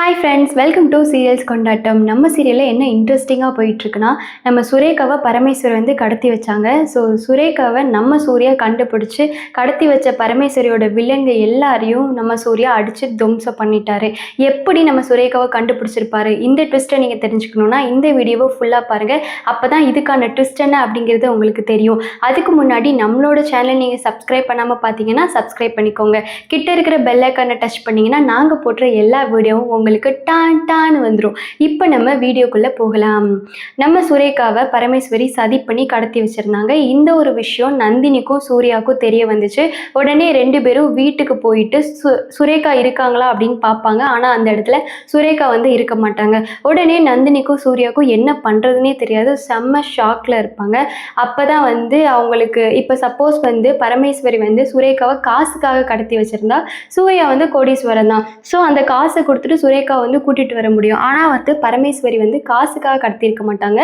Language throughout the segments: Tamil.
Hi friends, welcome to serials கொண்டாட்டம். நம்ம சீரியலில் என்ன இன்ட்ரெஸ்டிங்காக போயிட்டுருக்குன்னா, நம்ம சுரேகாவை பரமேஸ்வரி வந்து கடத்தி வச்சாங்க. ஸோ சுரேகாவை நம்ம சூர்யா கண்டுபிடிச்சி கடத்தி வச்ச பரமேஸ்வரியோட வில்லன்கள் எல்லாரையும் நம்ம சூர்யா அடித்து துவம்சம் பண்ணிட்டாரு. எப்படி நம்ம சுரேகாவை கண்டுபிடிச்சிருப்பாரு, இந்த ட்விஸ்ட்டை நீங்கள் தெரிஞ்சுக்கணுன்னா இந்த வீடியோவை ஃபுல்லாக பாருங்கள். அப்போ தான் இதுக்கான ட்விஸ்ட் என்ன அப்படிங்கிறது உங்களுக்கு தெரியும். அதுக்கு முன்னாடி நம்மளோட சேனல் நீங்கள் சப்ஸ்கிரைப் பண்ணாமல் பார்த்தீங்கன்னா சப்ஸ்கிரைப் பண்ணிக்கோங்க. கிட்ட இருக்கிற பெல் ஐக்கானை டச் பண்ணிங்கன்னா நாங்கள் போடுற எல்லா வீடியோவும் உங்களுக்கு டான்னு வந்துடும். இப்போ நம்ம வீடியோக்குள்ளே போகலாம். நம்ம சுரேகாவை பரமேஸ்வரி சதி பண்ணி கடத்தி வச்சுருந்தாங்க. இந்த ஒரு விஷயம் நந்தினிக்கும் சூர்யாவுக்கும் தெரிய வந்துச்சு. உடனே ரெண்டு பேரும் வீட்டுக்கு போயிட்டு சுரேகா இருக்காங்களா அப்படின்னு பார்ப்பாங்க. ஆனால் அந்த இடத்துல சுரேகா வந்து இருக்க மாட்டாங்க. உடனே நந்தினிக்கும் சூர்யாவுக்கும் என்ன பண்ணுறதுனே தெரியாது, செம்ம ஷாக்கில் இருப்பாங்க. அப்போ தான் வந்து அவங்களுக்கு இப்போ சப்போஸ் வந்து பரமேஸ்வரி வந்து சுரேகாவை காசுக்காக கடத்தி வச்சுருந்தா சூர்யா வந்து கோடீஸ்வரன் தான். ஸோ அந்த காசை கொடுத்துட்டு சுரேகா வந்து கூட்டிகிட்டு வர முடியும். ஆனால் வந்து பரமேஸ்வரி வந்து காசுக்காக கடத்தியிருக்க மாட்டாங்க.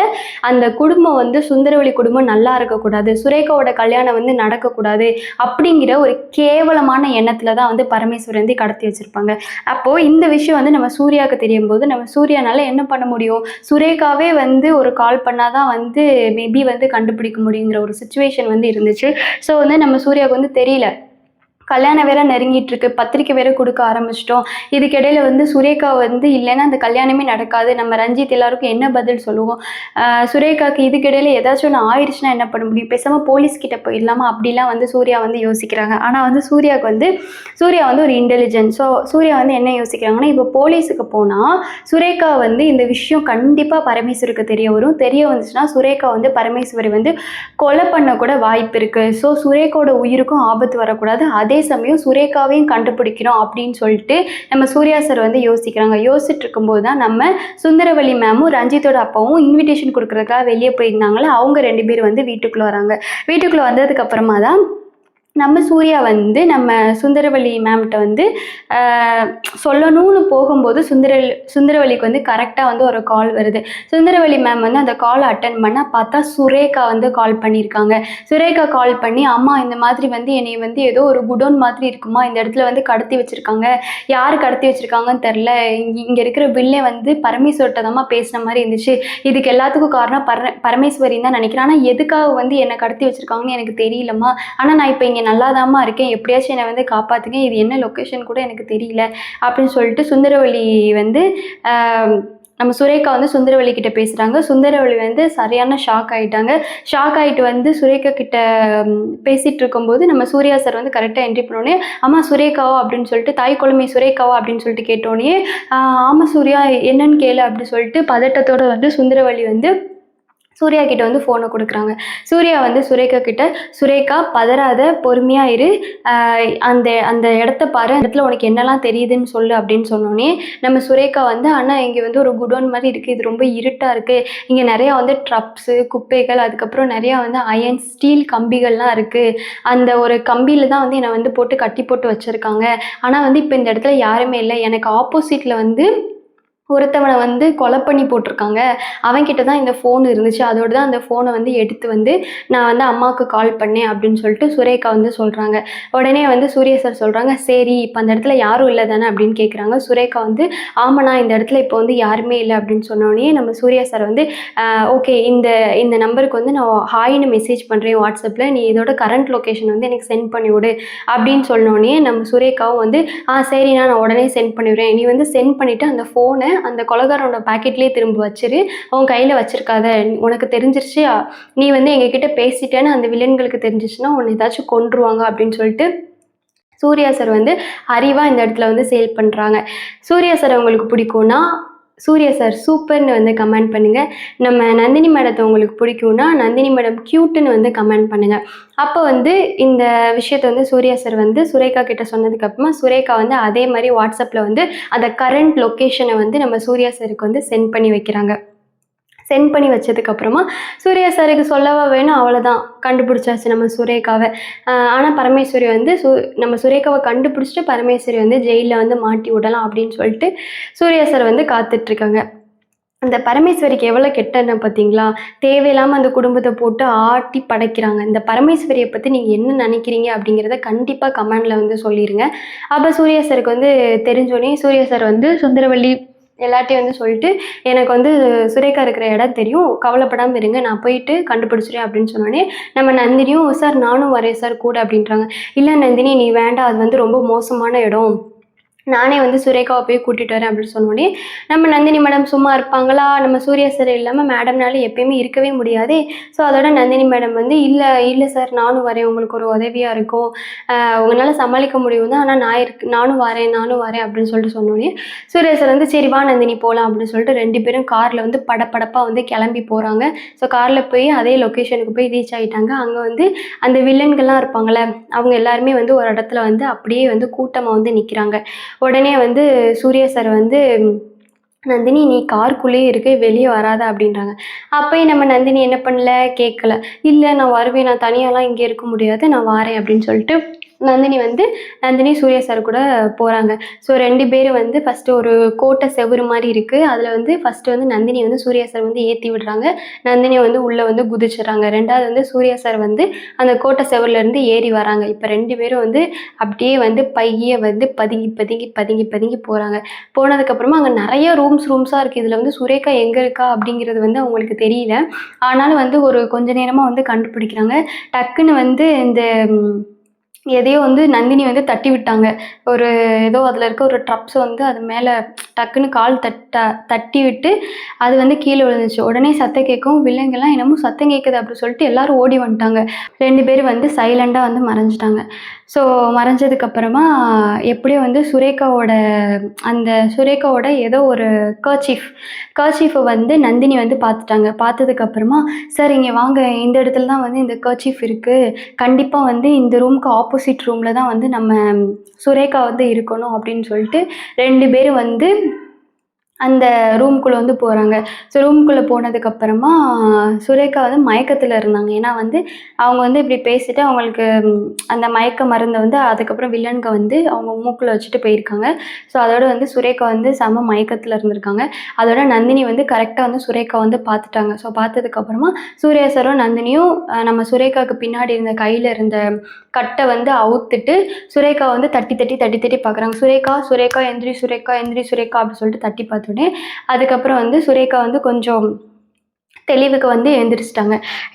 அந்த குடும்பம் வந்து சுந்தரவழி குடும்பம் நல்லா இருக்கக்கூடாது, சுரேகாவோட கல்யாணம் வந்து நடக்கக்கூடாது அப்படிங்கிற ஒரு கேவலமான எண்ணத்தில் தான் வந்து பரமேஸ்வரி வந்து கடத்தி வச்சுருப்பாங்க. அப்போது இந்த விஷயம் வந்து நம்ம சூர்யாவுக்கு தெரியும் போது நம்ம சூர்யானால என்ன பண்ண முடியும், சுரேகாவே வந்து ஒரு கால் பண்ணால் தான் வந்து மேபி வந்து கண்டுபிடிக்க முடியுங்கிற ஒரு சுச்சுவேஷன் வந்து இருந்துச்சு. ஸோ வந்து நம்ம சூர்யாவுக்கு வந்து தெரியல, கல்யாணம் வேற நெருங்கிட்டு இருக்கு, பத்திரிக்கை வேற கொடுக்க ஆரம்பிச்சிட்டோம். இதுக்கிடையில வந்து சுரேகா வந்து இல்லைன்னா அந்த கல்யாணமே நடக்காது, நம்ம ரஞ்சித் எல்லாருக்கும் என்ன பதில் சொல்லுவோம், சுரேகாவுக்கு இதுக்கிடையில ஏதாச்சும் ஒன்று ஆயிடுச்சுன்னா என்ன பண்ண முடியும், பேசாமல் போலீஸ்கிட்ட போயிடலாமா அப்படிலாம் வந்து சூர்யா வந்து யோசிக்கிறாங்க. ஆனால் வந்து சூர்யா வந்து ஒரு இன்டெலிஜென்ட். ஸோ சூர்யா வந்து என்ன யோசிக்கிறாங்கன்னா, இப்போ போலீஸுக்கு போனால் சுரேகா வந்து இந்த விஷயம் கண்டிப்பாக பரமேஸ்வருக்கு தெரிய வரும். தெரிய வந்துச்சுன்னா சுரேகா வந்து பரமேஸ்வரி வந்து கொலை பண்ண கூட வாய்ப்பு இருக்குது. ஸோ சுரேகாவோட உயிருக்கும் ஆபத்து வரக்கூடாது, அதே சமயம் சுரேகாவையும் கண்டுபிடிக்கிறோம் அப்படின்னு சொல்லிட்டு நம்ம சூர்யா சார் வந்து யோசிக்கிறாங்க. யோசிச்சுட்டு இருக்கும்போது தான் நம்ம சுந்தரவழி மேமும் ரஞ்சித்தோட அப்பாவும் இன்விடேஷன் கொடுக்குறதுக்காக வெளியே போயிருந்தாங்களே, அவங்க ரெண்டு பேர் வந்து வீட்டுக்குள்ளே வராங்க. வீட்டுக்குள்ளே வந்ததுக்கு அப்புறமா தான் நம்ம சூர்யா வந்து நம்ம சுந்தரவழி மேம்கிட்ட வந்து சொல்லணும்னு போகும்போது சுந்தரவழிக்கு வந்து கரெக்டாக வந்து ஒரு கால் வருது. சுந்தரவழி மேம் வந்து அந்த காலை அட்டன் பண்ண பார்த்தா சுரேகா வந்து கால் பண்ணியிருக்காங்க. சுரேகா கால் பண்ணி, அம்மா இந்த மாதிரி வந்து என்னை வந்து ஏதோ ஒரு குடோன் மாதிரி இருக்குமா, இந்த இடத்துல வந்து கடத்தி வச்சுருக்காங்க, யார் கடத்தி வச்சுருக்காங்கன்னு தெரில, இங்கே இருக்கிற பில்லே வந்து பரமேஸ்வர்கிட்ட தான் பேசின மாதிரி இருந்துச்சு, இதுக்கு எல்லாத்துக்கும் காரணம் பரமேஸ்வரின்னு தான் நினைக்கிறேன், ஆனால் எதுக்காக வந்து என்னை கடத்தி வச்சுருக்காங்கன்னு எனக்கு தெரியலம்மா, ஆனால் நான் இப்போ இங்கே நல்லாதாம்மா இருக்கேன், எப்படியாச்சும் என்னை வந்து காப்பாற்றுங்க, இது என்ன லொக்கேஷன் கூட எனக்கு தெரியல அப்படின்னு சொல்லிட்டு சுந்தரவழி வந்து நம்ம சுரேகா வந்து சுந்தரவழி கிட்ட பேசுகிறாங்க. சுந்தரவழி வந்து சரியான ஷாக் ஆகிட்டாங்க. ஷாக் ஆகிட்டு வந்து சுரேகா கிட்ட பேசிகிட்டு இருக்கும்போது நம்ம சூர்யா சார் வந்து கரெக்டாக என்ட்ரி பண்ணோடனே, அம்மா சுரேகாவா அப்படின்னு சொல்லிட்டு, தாய் குழந்தை சுரேகாவா அப்படின்னு சொல்லிட்டு கேட்டோடனே, ஆமாம் சூர்யா என்னன்னு கேளு அப்படின்னு சொல்லிட்டு பதட்டத்தோடு வந்து சுந்தரவழி வந்து சூர்யா கிட்ட வந்து ஃபோனை கொடுக்குறாங்க. சூர்யா வந்து சுரேகா கிட்ட, சுரேகா பதறாத, பொறுமையாக இரு, அந்த இடத்த பாரு, அந்த இடத்துல உனக்கு என்னெல்லாம் தெரியுதுன்னு சொல்லு அப்படின்னு சொன்னோன்னே நம்ம சுரேகா வந்து, ஆனால் இங்கே வந்து ஒரு குடோன் மாதிரி இருக்குது, இது ரொம்ப இருட்டாக இருக்குது, இங்கே நிறையா வந்து ட்ரப்ஸு குப்பைகள், அதுக்கப்புறம் நிறையா வந்து அயன் ஸ்டீல் கம்பிகள்லாம் இருக்குது, அந்த ஒரு கம்பியில் தான் வந்து என்னை வந்து போட்டு கட்டி போட்டு வச்சுருக்காங்க, ஆனால் வந்து இப்போ இந்த இடத்துல யாருமே இல்லை, எனக்கு ஆப்போசிட்டில் வந்து ஒருத்தவனை வந்து கொலை பண்ணி போட்டிருக்காங்க, அவன்கிட்ட தான் இந்த ஃபோன் இருந்துச்சு, அதோடு தான் அந்த ஃபோனை வந்து எடுத்து வந்து நான் வந்து அம்மாவுக்கு கால் பண்ணேன் அப்படின்னு சொல்லிட்டு சுரேகா வந்து சொல்கிறாங்க. உடனே வந்து சூர்யா சார் சொல்கிறாங்க, சரி இப்போ அந்த இடத்துல யாரும் இல்லை தானே அப்படின்னு கேட்குறாங்க. சுரேகா வந்து, ஆமாண்ணா இந்த இடத்துல இப்போ வந்து யாருமே இல்லை அப்படின்னு சொன்னோடனே நம்ம சூர்யா சார் வந்து, ஓகே இந்த நம்பருக்கு வந்து நான் ஹாய்னு மெசேஜ் பண்ணுறேன் வாட்ஸ்அப்பில், நீ இதோட கரண்ட் லொக்கேஷன் வந்து எனக்கு சென்ட் பண்ணிவிடு அப்படின்னு சொன்னோடனே நம்ம சுரேகாவும் வந்து, சரிண்ணா நான் உடனே சென்ட் பண்ணிவிடுறேன், நீ வந்து சென்ட் பண்ணிவிட்டு அந்த ஃபோனை அந்த கொலகாரோட பாக்கெட்லேயே திரும்ப வச்சிரு, அவன் கையில் வச்சிருக்காத, உனக்கு தெரிஞ்சிருச்சு, நீ வந்து எங்ககிட்ட பேசிட்டேன்னு அந்த வில்லன்களுக்கு தெரிஞ்சிச்சுன்னா உன்னை ஏதாச்சும் கொன்றுவாங்க அப்படின்னு சொல்லிட்டு சூர்யா சார் வந்து அறிவாக இந்த இடத்துல வந்து சேல் பண்ணுறாங்க. சூர்யா சார் உங்களுக்கு பிடிக்கும்னா சூர்யா சார் சூப்பர்னு வந்து கமெண்ட் பண்ணுங்கள். நம்ம நந்தினி மேடத்தை உங்களுக்கு பிடிக்கும்னா நந்தினி மேடம் க்யூட்டுன்னு வந்து கமெண்ட் பண்ணுங்கள். அப்போ வந்து இந்த விஷயத்தை வந்து சூர்யா சார் வந்து சுரேகா கிட்ட சொன்னதுக்கப்புறமா சுரேகா வந்து அதே மாதிரி வாட்ஸ்அப்பில் வந்து அந்த கரண்ட் லொக்கேஷனை வந்து நம்ம சூர்யா சாருக்கு வந்து சென்ட் பண்ணி வைக்கிறாங்க. சென்ட் பண்ணி வச்சதுக்கப்புறமா சூர்யா சாருக்கு சொல்லவா வேணும், அவ்வளோதான் கண்டுபிடிச்சாச்சு நம்ம சுரேகாவை. ஆனால் பரமேஸ்வரி வந்து நம்ம சுரேகாவை கண்டுபிடிச்சிட்டு பரமேஸ்வரி வந்து ஜெயிலில் வந்து மாட்டி விடலாம் அப்படின்னு சொல்லிட்டு சூர்யா சார் வந்து காத்துட்ருக்காங்க. அந்த பரமேஸ்வரிக்கு எவ்வளோ கெட்டன்னு பார்த்தீங்களா, தேவையில்லாமல் அந்த குடும்பத்தை போட்டு ஆட்டி படைக்கிறாங்க. இந்த பரமேஸ்வரியை பற்றி நீங்கள் என்ன நினைக்கிறீங்க அப்படிங்கிறத கண்டிப்பாக கமெண்டில் வந்து சொல்லிடுங்க. அப்போ சூர்யா சாருக்கு வந்து தெரிஞ்சோடனே சூர்யா சார் வந்து சுந்தரவள்ளி எல்லார்ட்டையும் வந்து சொல்லிட்டு எனக்கு வந்து சுரேகா இருக்கிற இடம் தெரியும், கவலைப்படாமல் இருங்க, நான் போயிட்டு கண்டுபிடிச்சிடுறேன் அப்படின்னு சொன்னோடனே நம்ம நந்தினியும் சார் நானும் வரேன் சார் கூட அப்படின்றாங்க. இல்லை நந்தினி நீ வேண்டாம், அது வந்து ரொம்ப மோசமான இடம், நானே வந்து சுரேகாவை போய் கூட்டிகிட்டு வரேன் அப்படின்னு சொன்னோடனே நம்ம நந்தினி மேடம் சும்மா இருப்பாங்களா, நம்ம சூர்யா சார் இல்லாமல் மேடம்னால எப்பயுமே இருக்கவே முடியாதே. ஸோ அதோட நந்தினி மேடம் வந்து இல்லை இல்லை சார் நானும் வரேன், உங்களுக்கு ஒரு உதவியாக இருக்கும், உங்களால் சமாளிக்க முடியும் தான், ஆனால் நானும் வரேன் அப்படின்னு சொல்லிட்டு சொன்னோடனே சூர்யா சார் வந்து சரி வா நந்தினி போகலாம் அப்படின்னு சொல்லிட்டு 2 பேரும் காரில் வந்து படப்படப்பாக வந்து கிளம்பி போகிறாங்க. ஸோ காரில் போய் அதே லொக்கேஷனுக்கு போய் ரீச் ஆகிட்டாங்க. அங்கே வந்து அந்த வில்லன்கள்லாம் இருப்பாங்கள்ல, அவங்க எல்லாருமே வந்து ஒரு இடத்துல வந்து அப்படியே வந்து கூட்டமாக வந்து நிற்கிறாங்க. உடனே வந்து சூர்யா சார் வந்து நந்தினி நீ காருக்குள்ளேயே இருக்கு, வெளியே வராத அப்படின்றாங்க. அப்பயும் நம்ம நந்தினி என்ன பண்ணல, கேட்கல. இல்லை நான் வருவேன், நான் தனியாலாம் இங்கே இருக்க முடியாது, நான் வாரேன் அப்படின்னு சொல்லிட்டு நந்தினி சூர்யா சார் கூட போகிறாங்க. ஸோ 2 பேரும் வந்து ஃபஸ்ட்டு ஒரு கோட்டை செவுரு மாதிரி இருக்குது, அதில் வந்து ஃபஸ்ட்டு வந்து நந்தினி வந்து சூர்யா சார் வந்து ஏற்றி விடுறாங்க. நந்தினியை வந்து உள்ளே வந்து குதிச்சிடுறாங்க. 2வது வந்து சூர்யா சார் வந்து அந்த கோட்டை செவர்லேருந்து ஏறி வராங்க. இப்போ 2 பேரும் வந்து அப்படியே வந்து பைய வந்து பதுங்கி பதுங்கி பதுங்கி பதுங்கி போகிறாங்க. போனதுக்கப்புறமா அங்கே நிறைய ரூம்ஸாக இருக்குது. இதில் வந்து சுரேகா எங்கே இருக்கா அப்படிங்கிறது வந்து அவங்களுக்கு தெரியல. ஆனாலும் வந்து ஒரு கொஞ்ச நேரமாக வந்து கண்டுபிடிக்கிறாங்க. டக்குன்னு வந்து இந்த எதையோ வந்து நந்தினி வந்து தட்டி விட்டாங்க. ஏதோ அதில் இருக்க ஒரு ட்ரப்ஸ் வந்து அது மேலே டக்குன்னு கால் தட்டி விட்டு அது வந்து கீழே விழுந்துச்சு. உடனே சத்தம் கேட்கும், வில்லங்கெல்லாம் என்னமோ சத்தம் கேட்குது அப்படின்னு சொல்லிட்டு எல்லாரும் ஓடி வந்துட்டாங்க. 2 பேர் வந்து சைலண்டாக வந்து மறைஞ்சிட்டாங்க. ஸோ மறைஞ்சதுக்கப்புறமா எப்படியோ வந்து சுரேகாவோட ஏதோ ஒரு கர்ச்சீஃபை வந்து நந்தினி வந்து பார்த்துட்டாங்க. பார்த்ததுக்கப்புறமா சார் இங்கே வாங்க, இந்த இடத்துல தான் வந்து இந்த கர்ச்சீஃப் இருக்குது, கண்டிப்பாக வந்து இந்த ரூமுக்கு ஆப்போசிட் ரூமில் தான் வந்து நம்ம சுரேகா வந்து இருக்கணும் அப்படின்னு சொல்லிட்டு 2 பேரும் வந்து அந்த ரூம்குள்ளே வந்து போகிறாங்க. ஸோ ரூம்குள்ளே போனதுக்கப்புறமா சுரேகா வந்து மயக்கத்தில் இருந்தாங்க. ஏன்னா வந்து அவங்க வந்து இப்படி பேசிட்டு அவங்களுக்கு அந்த மயக்க மருந்தை வந்து அதுக்கப்புறம் வில்லனுக்கு வந்து அவங்க மூக்கில் வச்சுட்டு போயிருக்காங்க. ஸோ அதோட வந்து சுரேகா வந்து செம மயக்கத்தில் இருந்திருக்காங்க. அதோட நந்தினி வந்து கரெக்டாக வந்து சுரேகா வந்து பார்த்துட்டாங்க. ஸோ பார்த்ததுக்கப்புறமா சூர்யா சாரும் நந்தினியும் நம்ம சுரேகாவுக்கு பின்னாடி இருந்த கையில் இருந்த கட்டை வந்து அவுத்துட்டு சுரேகா வந்து தட்டி தட்டி தட்டி தட்டி பார்க்குறாங்க. சுரேகா எந்திரி சுரேகா அப்படின்னு சொல்லிட்டு தட்டி பார்த்துட்டேன். அதுக்கப்புறம் வந்து சுரேகா வந்து கொஞ்சம் தெளிவுக்கு வந்து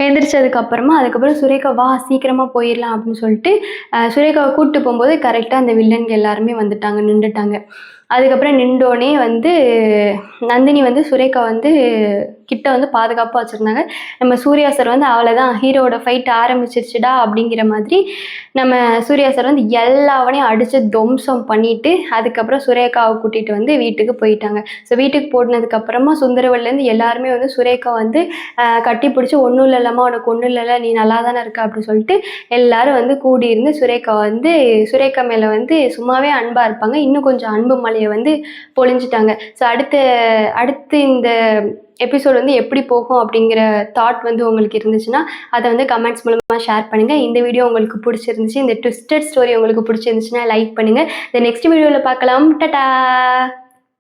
எழுந்திரிச்சதுக்கப்புறமா அதுக்கப்புறம் சுரேகா வா சீக்கிரமாக போயிடலாம் அப்படின்னு சொல்லிட்டு சுரேகாவை கூப்பிட்டு போகும்போது கரெக்டாக அந்த வில்லன்கள் எல்லாருமே நின்றுட்டாங்க. அதுக்கப்புறம் நின்றோடனே வந்து நந்தினி வந்து சுரேகா வந்து கிட்ட வந்து பாதுகாப்பாக வச்சுருந்தாங்க. நம்ம சூர்யா சார் வந்து அவ்வளோதான், ஹீரோவோட ஃபைட் ஆரம்பிச்சிருச்சுடா அப்படிங்கிற மாதிரி நம்ம சூர்யா சார் வந்து எல்லாவனையும் அடித்து துவம்சம் பண்ணிவிட்டு அதுக்கப்புறம் சுரேகாவை கூட்டிகிட்டு வந்து வீட்டுக்கு போயிட்டாங்க. ஸோ வீட்டுக்கு போனதுக்கப்புறமா சுந்தரவல்லேருந்து எல்லாருமே வந்து சுரேகா வந்து கட்டி பிடிச்சி ஒன்றும் இல்லைம்மா, உனக்கு ஒன்றும் இல்லைல்ல, நீ நல்லா தானே இருக்க அப்படின்னு சொல்லிட்டு எல்லாரும் வந்து கூடியிருந்து சுரேகா மேலே வந்து சும்மாவே அன்பாக இருப்பாங்க, இன்னும் கொஞ்சம் அன்பு மலையை வந்து பொழிஞ்சிட்டாங்க. ஸோ அடுத்து இந்த எபிசோட் வந்து எப்படி போகும் அப்படிங்கிற தாட் வந்து உங்களுக்கு இருந்துச்சுன்னா அதை வந்து கமெண்ட்ஸ் மூலமாக ஷேர் பண்ணுங்கள். இந்த வீடியோ உங்களுக்கு பிடிச்சிருந்துச்சு, இந்த ட்விஸ்டட் ஸ்டோரி உங்களுக்கு பிடிச்சிருந்துச்சுன்னா லைக் பண்ணுங்கள். இந்த நெக்ஸ்ட் வீடியோவில் பார்க்கலாம். டடா.